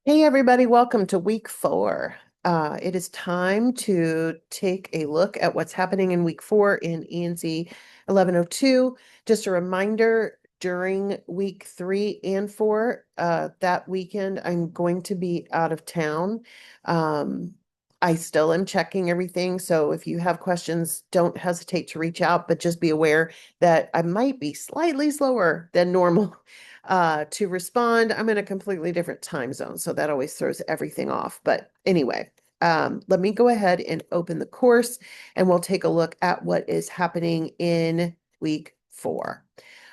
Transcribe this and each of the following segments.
Hey everybody, welcome to week 4. It is time to take a look at what's happening in week 4 in ENC 1102. Just a reminder, during week 3 and 4, that weekend, I'm going to be out of town. Um, I still am checking everything, so if you have questions, don't hesitate to reach out, but just be aware that I might be slightly slower than normal to respond. I'm in a completely different time zone, so that always throws everything off. But anyway, let me go ahead and open the course and we'll take a look at what is happening in week 4.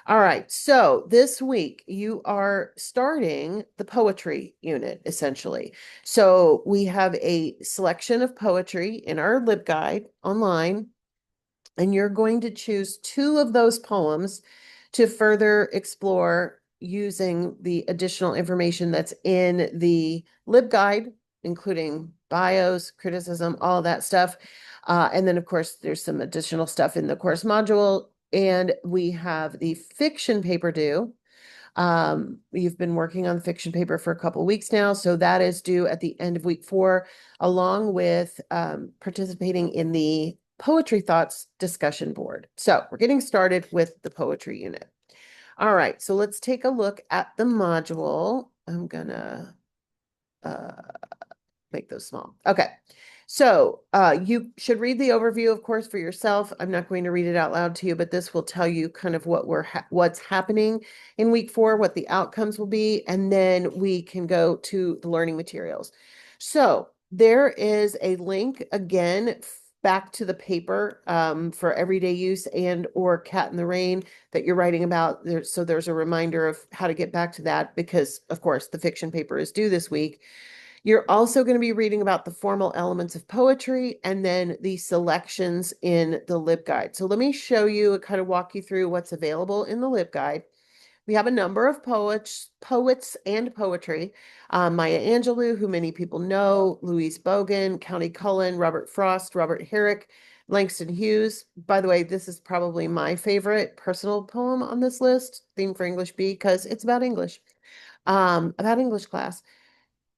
All right, so this week you are starting the poetry unit essentially. So we have a selection of poetry in our LibGuide online, and you're going to choose 2 of those poems to further explore using the additional information that's in the LibGuide, including bios, criticism, all of that stuff. And then, of course, there's some additional stuff in the course module. And we have the fiction paper due. You've been working on the fiction paper for a couple of weeks now, so that is due at the end of week 4, along with participating in the Poetry Thoughts discussion board. So we're getting started with the poetry unit. All right, so let's take a look at the module. I'm gonna uh, make those small. Okay. So you should read the overview, of course, for yourself. I'm not going to read it out loud to you, but this will tell you kind of what's happening in week 4, what the outcomes will be, and then we can go to the learning materials. So there is a link again back to the paper for everyday use and or Cat in the Rain that you're writing about. So there's a reminder of how to get back to that because, of course, the fiction paper is due this week. You're also going to be reading about the formal elements of poetry and then the selections in the LibGuide. So let me show you, kind of walk you through what's available in the LibGuide. We have a number of poets and poetry. Maya Angelou, who many people know, Louise Bogan, County Cullen, Robert Frost, Robert Herrick, Langston Hughes. By the way, this is probably my favorite personal poem on this list, Theme for English B, because it's about English, about English class.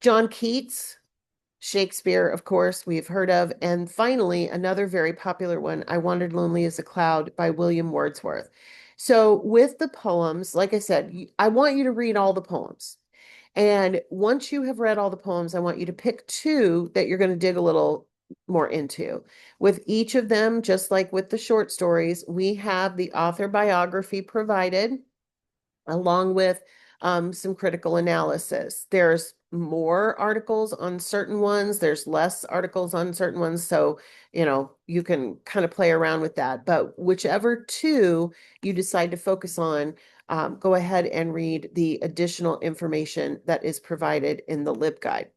John Keats, Shakespeare, of course, we've heard of. And finally, another very popular one, I Wandered Lonely as a Cloud by William Wordsworth. So with the poems, like I said, I want you to read all the poems. And once you have read all the poems, I want you to pick 2 that you're going to dig a little more into. With each of them, just like with the short stories, we have the author biography provided along with some critical analysis. There's more articles on certain ones, there's less articles on certain ones. So, you can kind of play around with that. But whichever 2 you decide to focus on, go ahead and read the additional information that is provided in the LibGuide.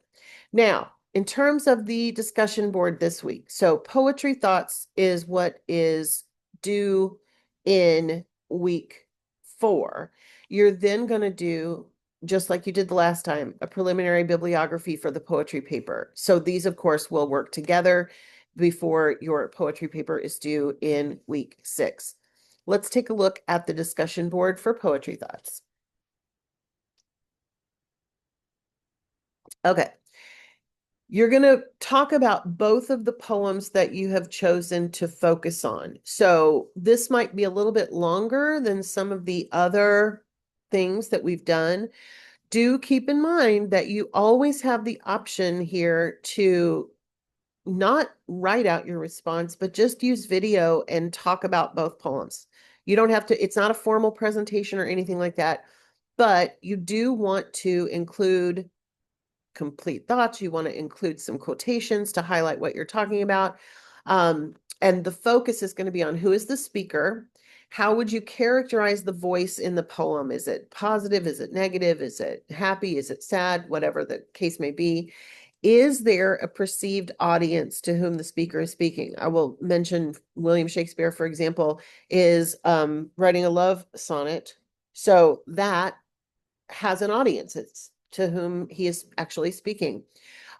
Now, in terms of the discussion board this week, so Poetry Thoughts is what is due in week 4. You're then going to do, just like you did the last time, a preliminary bibliography for the poetry paper. So these, of course, will work together before your poetry paper is due in week 6. Let's take a look at the discussion board for Poetry Thoughts. Okay. You're going to talk about both of the poems that you have chosen to focus on. So this might be a little bit longer than some of the other things that we've done. Do keep in mind that you always have the option here to not write out your response, but just use video and talk about both poems. You don't have to, it's not a formal presentation or anything like that, but you do want to include complete thoughts. You want to include some quotations to highlight what you're talking about. And the focus is going to be on who is the speaker. How would you characterize the voice in the poem? Is it positive? Is it negative? Is it happy? Is it sad? Whatever the case may be. Is there a perceived audience to whom the speaker is speaking? I will mention William Shakespeare, for example, is writing a love sonnet. So that has an audience. It's to whom he is actually speaking.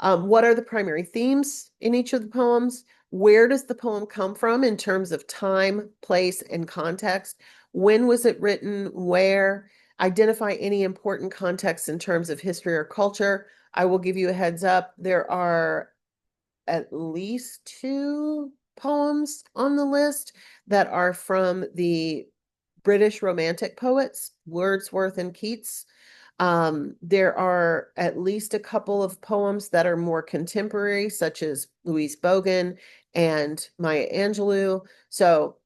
What are the primary themes in each of the poems? Where does the poem come from in terms of time, place, and context? When was it written? Where? Identify any important context in terms of history or culture. I will give you a heads up. There are at least 2 poems on the list that are from the British Romantic poets, Wordsworth and Keats. There are at least a couple of poems that are more contemporary, such as Louise Bogan and Maya Angelou. So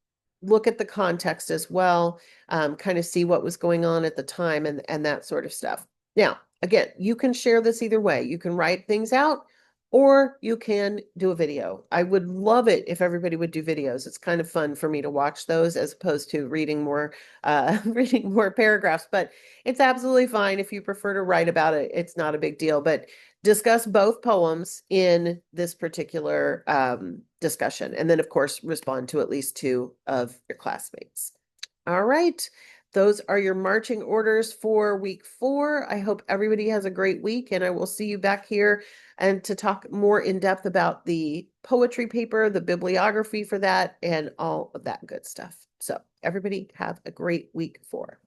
look at the context as well, kind of see what was going on at the time and that sort of stuff. Now, again, you can share this either way. You can write things out or you can do a video. I would love it if everybody would do videos. It's kind of fun for me to watch those as opposed to reading more reading more paragraphs, but it's absolutely fine if you prefer to write about it. It's not a big deal, but discuss both poems in this particular discussion. And then, of course, respond to at least 2 of your classmates. All right. Those are your marching orders for week 4. I hope everybody has a great week, and I will see you back here and to talk more in depth about the poetry paper, the bibliography for that, and all of that good stuff. So everybody have a great week 4.